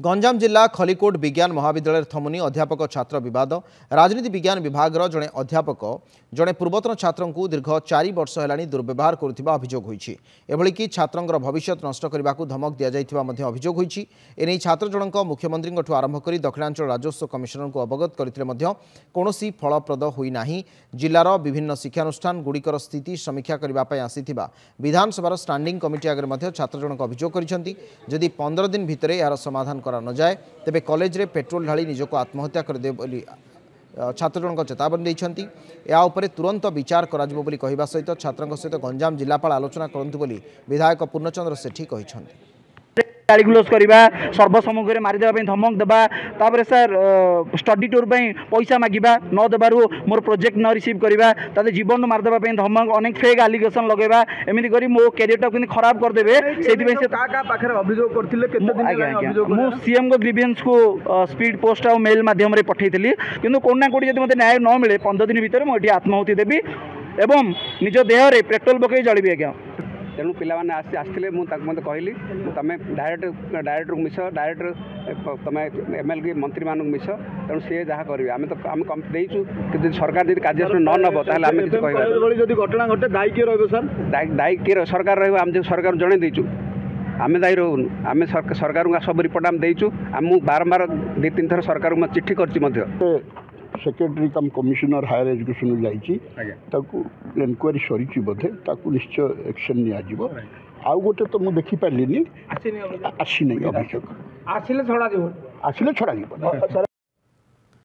गंजाम जिला खलिकोट विज्ञान महाविद्यालय थमुनी अध्यापक छात्र विवाद राजनीति विज्ञान विभाग जड़े अध्यापक जड़े पूर्वतन छात्र को दीर्घ 4 वर्ष है दुर्व्यवहार करुवा अभियोग होती एभलिकी छात्र भविष्य नष्ट करने को धमक दि जाइए अभियोग होती एने छात्र जनक मुख्यमंत्री आरंभ कर दक्षिणांचल राजस्व कमिशनर को अवगत करते कौन फलप्रद होना जिलार विभिन्न शिक्षानुष्ठान गुड़िकर स्थिति समीक्षा करने आसीथिबा विधानसभा स्टांडिंग कमिटी आगे छात्र जनक अभियोग करदि 15 दिन भितर यार समाधान करा न जाए तेबे कॉलेज रे पेट्रोल ढाली निजको आत्महत्या करदे बोली छात्र जनक चेतावनी देइछंती या उपरे तुरंत विचार कराजिबो बोली कहिबा सहित छात्रक सहित गंजाम जिलापाल आलोचना करंतु बोली विधायक पूर्णचंद्र सेठी कहिछंती। गाड़ीगुलस करवा सर्वसम्मुख में मारिदेवा धमक देवा तापर सर स्टडी टूर पैसा मागिबा न देबारु मोर प्रोजेक्ट न रिसीव करवा ताते जीवन मारिदेवा धमक अनेक फेक एलिगेशन लगेबा एमिति करी मो कैरियर किन खराब कर देबे सेति से का पाखरे अभियोग करथिले केते दिन अभियोग मो सीएम को ग्रीवेंस को स्पीड पोस्ट आ मेल माध्यम रे पठैथिली किंतु कोना कोडी जदि मते न्याय न मिले 15 दिन भीतर मो एठी आत्महत्या देबी एवं निज देह रे पेट्रोल पकई जळबी आज्ञा तेणु पाने आसते मुझे कहली तुम डायरेक्टर मिस डायरेक्टर तुम एमएल की मंत्री मान मिस तेणु सी जहाँ करेंगे आम तो आम देचु कि सरकार जब कार्यानुष्ठान न नब ताल किसी घटना घटे दायी किए रही सर दायी किए सरकार रही जो सरकार जड़े देचु आम दायी रोनु आम सरकार को सब रिपोर्ट आम देचु आम बारंबार 2-3 थर सरकार को चिट्ठी कर सेक्रेटरी कम कमिशनर हायर एजुकेशन जाइए एनक्वारी सरी बोधे निश्चय एक्शन निजी आउ गोटे तो मुझे देखी पार्ली आसी नहीं अभियोग आसिले छड़ा